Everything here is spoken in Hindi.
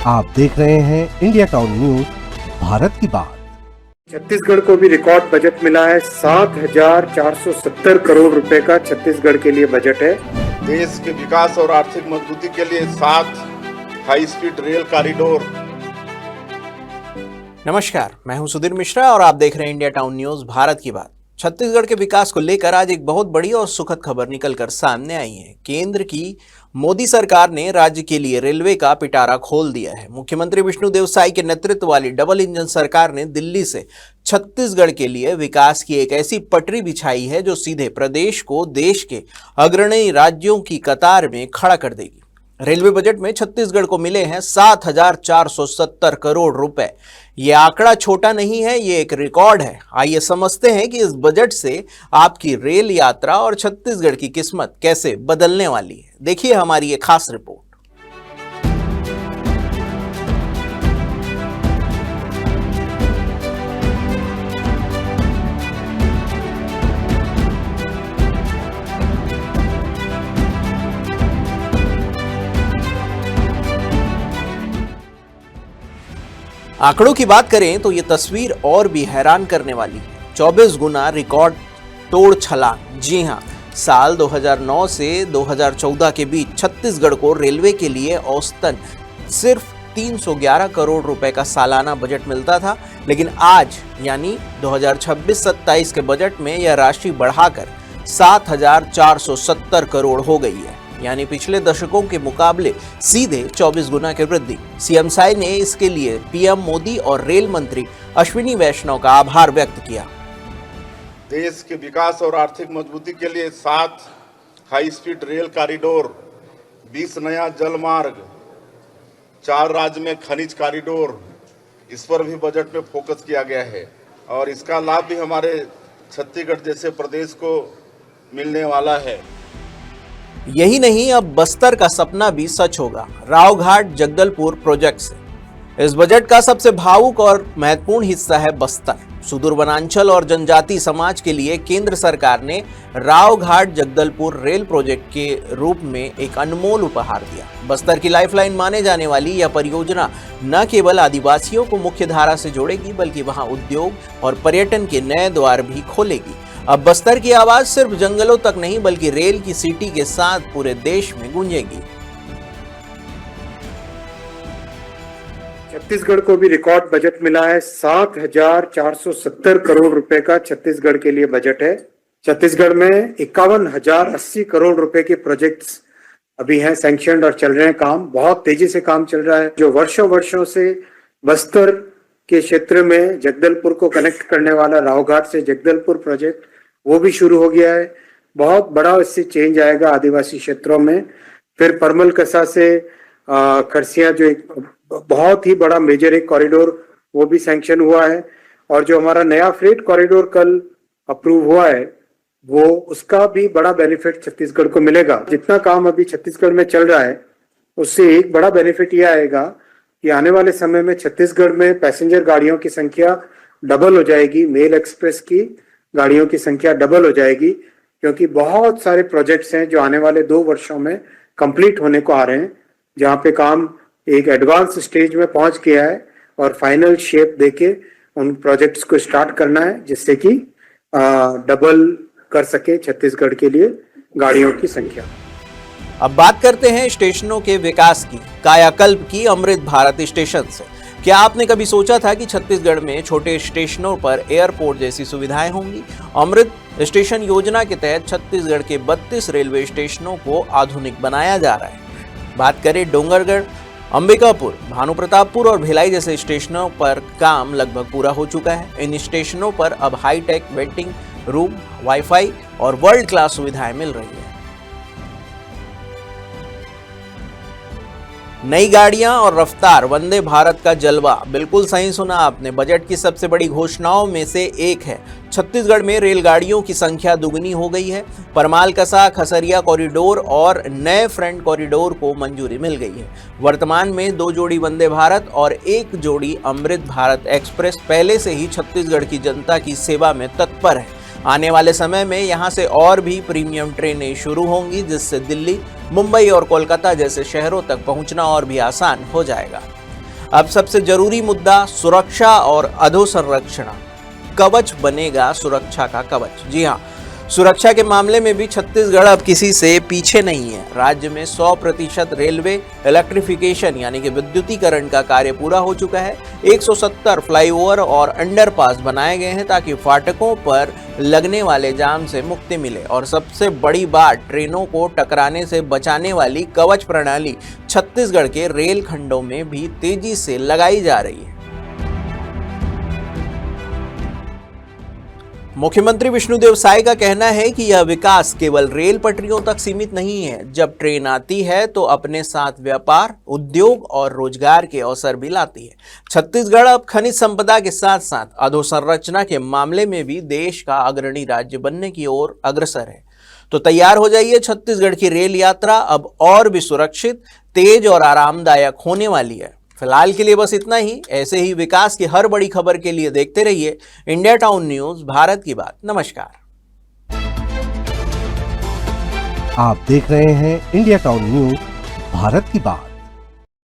आप देख रहे हैं इंडिया टाउन न्यूज, भारत की बात। छत्तीसगढ़ को भी रिकॉर्ड बजट मिला है। 7,470 करोड़ रुपए का छत्तीसगढ़ के लिए बजट है। देश के विकास और आर्थिक मजबूती के लिए 7 हाई स्पीड रेल कॉरिडोर। नमस्कार, मैं हूं सुधीर मिश्रा और आप देख रहे हैं इंडिया टाउन न्यूज, भारत की बात। छत्तीसगढ़ के विकास को लेकर आज एक बहुत बड़ी और सुखद खबर निकलकर सामने आई है। केंद्र की मोदी सरकार ने राज्य के लिए रेलवे का पिटारा खोल दिया है। मुख्यमंत्री विष्णुदेव साई के नेतृत्व वाली डबल इंजन सरकार ने दिल्ली से छत्तीसगढ़ के लिए विकास की एक ऐसी पटरी बिछाई है जो सीधे प्रदेश को देश के अग्रणी राज्यों की कतार में खड़ा कर देगी। रेलवे बजट में छत्तीसगढ़ को मिले हैं 7,470 करोड़ रुपए। ये आंकड़ा छोटा नहीं है, ये एक रिकॉर्ड है। आइए समझते हैं कि इस बजट से आपकी रेल यात्रा और छत्तीसगढ़ की किस्मत कैसे बदलने वाली है। देखिए हमारी ये खास रिपोर्ट। आंकड़ों की बात करें तो ये तस्वीर और भी हैरान करने वाली है। 24 गुना रिकॉर्ड तोड़ छलांग। जी हां, साल 2009 से 2014 के बीच छत्तीसगढ़ को रेलवे के लिए औसतन सिर्फ 311 करोड़ रुपए का सालाना बजट मिलता था, लेकिन आज यानी 2026-27 के बजट में यह राशि बढ़ाकर 7,470 करोड़ हो गई है, यानी पिछले दशकों के मुकाबले सीधे 24 गुना की वृद्धि। सीएम साई ने इसके लिए पीएम मोदी और रेल मंत्री अश्विनी वैष्णव का आभार व्यक्त किया। देश के विकास और आर्थिक मजबूती के लिए 7 हाई स्पीड रेल कॉरिडोर, 20 नया जल मार्ग, 4 राज्य में खनिज कॉरिडोर, इस पर भी बजट में फोकस किया गया है और इसका लाभ भी हमारे छत्तीसगढ़ जैसे प्रदेश को मिलने वाला है। यही नहीं, अब बस्तर का सपना भी सच होगा। रावघाट जगदलपुर प्रोजेक्ट से इस बजट का सबसे भावुक और महत्वपूर्ण हिस्सा है बस्तर। सुदूर वनांचल और जनजाति समाज के लिए केंद्र सरकार ने रावघाट जगदलपुर रेल प्रोजेक्ट के रूप में एक अनमोल उपहार दिया। बस्तर की लाइफलाइन माने जाने वाली यह परियोजना न केवल आदिवासियों को मुख्य धारा से जोड़ेगी, बल्कि वहां उद्योग और पर्यटन के नए द्वार भी खोलेगी। अब बस्तर की आवाज सिर्फ जंगलों तक नहीं, बल्कि रेल की सीटी के साथ पूरे देश में गूंजेगी। छत्तीसगढ़ को भी रिकॉर्ड बजट मिला है। 7,470 करोड़ रुपए का छत्तीसगढ़ के लिए बजट है। छत्तीसगढ़ में 51,080 करोड़ रुपए के प्रोजेक्ट्स अभी हैं सैंक्शनड और चल रहे हैं। काम बहुत तेजी से काम चल रहा है। जो वर्षों से बस्तर के क्षेत्र में जगदलपुर को कनेक्ट करने वाला रावघाट से जगदलपुर प्रोजेक्ट, वो भी शुरू हो गया है। बहुत बड़ा इससे चेंज आएगा आदिवासी क्षेत्रों में। फिर परमल कसा से खरसिया, जो एक बहुत ही बड़ा मेजर एक कॉरिडोर, वो भी सैंक्शन हुआ है। और जो हमारा नया फ्रेट कॉरिडोर कल अप्रूव हुआ है, वो उसका भी बड़ा बेनिफिट छत्तीसगढ़ को मिलेगा। जितना काम अभी छत्तीसगढ़ में चल रहा है, उससे एक बड़ा बेनिफिट यह आएगा कि आने वाले समय में छत्तीसगढ़ में पैसेंजर गाड़ियों की संख्या डबल हो जाएगी। मेल एक्सप्रेस की गाड़ियों की संख्या डबल हो जाएगी, क्योंकि बहुत सारे प्रोजेक्ट्स हैं जो आने वाले 2 वर्षों में कंप्लीट होने को आ रहे हैं, जहां पे काम एक एडवांस स्टेज में पहुंच गया है और फाइनल शेप देके उन प्रोजेक्ट्स को स्टार्ट करना है, जिससे कि डबल कर सके छत्तीसगढ़ के लिए गाड़ियों की संख्या। अब बात करते हैं स्टेशनों के विकास की, कायाकल्प की। अमृत भारत स्टेशन से क्या आपने कभी सोचा था कि छत्तीसगढ़ में छोटे स्टेशनों पर एयरपोर्ट जैसी सुविधाएं होंगी? अमृत स्टेशन योजना के तहत छत्तीसगढ़ के 32 रेलवे स्टेशनों को आधुनिक बनाया जा रहा है। बात करें डोंगरगढ़, अंबिकापुर, भानुप्रतापपुर और भिलाई जैसे स्टेशनों पर काम लगभग पूरा हो चुका है। इन स्टेशनों पर अब हाईटेक वेटिंग रूम, वाईफाई और वर्ल्ड क्लास सुविधाएं मिल रही है। नई गाड़ियां और रफ्तार, वंदे भारत का जलवा। बिल्कुल सही सुना आपने। बजट की सबसे बड़ी घोषणाओं में से एक है छत्तीसगढ़ में रेलगाड़ियों की संख्या दुगनी हो गई है। परमाल कसा खसरिया कॉरिडोर और नए फ्रंट कॉरिडोर को मंजूरी मिल गई है। वर्तमान में 2 जोड़ी वंदे भारत और 1 जोड़ी अमृत भारत एक्सप्रेस पहले से ही छत्तीसगढ़ की जनता की सेवा में तत्पर है। आने वाले समय में यहां से और भी प्रीमियम ट्रेनें शुरू होंगी, जिससे दिल्ली, मुंबई और कोलकाता जैसे शहरों तक पहुंचना और भी आसान हो जाएगा। अब सबसे जरूरी मुद्दा सुरक्षा और अधोसंरचना कवच बनेगा सुरक्षा का कवच। जी हाँ, सुरक्षा के मामले में भी छत्तीसगढ़ अब किसी से पीछे नहीं है। राज्य में 100% रेलवे इलेक्ट्रिफिकेशन यानी कि विद्युतीकरण का कार्य पूरा हो चुका है। 170 फ्लाईओवर और अंडरपास बनाए गए हैं ताकि फाटकों पर लगने वाले जाम से मुक्ति मिले। और सबसे बड़ी बात, ट्रेनों को टकराने से बचाने वाली कवच प्रणाली छत्तीसगढ़ के रेल खंडों में भी तेजी से लगाई जा रही है। मुख्यमंत्री विष्णुदेव साय का कहना है कि यह विकास केवल रेल पटरियों तक सीमित नहीं है। जब ट्रेन आती है तो अपने साथ व्यापार, उद्योग और रोजगार के अवसर भी लाती है। छत्तीसगढ़ अब खनिज संपदा के साथ साथ अधोसंरचना के मामले में भी देश का अग्रणी राज्य बनने की ओर अग्रसर है। तो तैयार हो जाइए, छत्तीसगढ़ की रेल यात्रा अब और भी सुरक्षित, तेज और आरामदायक होने वाली है। फिलहाल के लिए बस इतना ही। ऐसे ही विकास की हर बड़ी खबर के लिए देखते रहिए इंडिया टाउन न्यूज, भारत की बात। नमस्कार। आप देख रहे हैं इंडिया टाउन न्यूज, भारत की बात।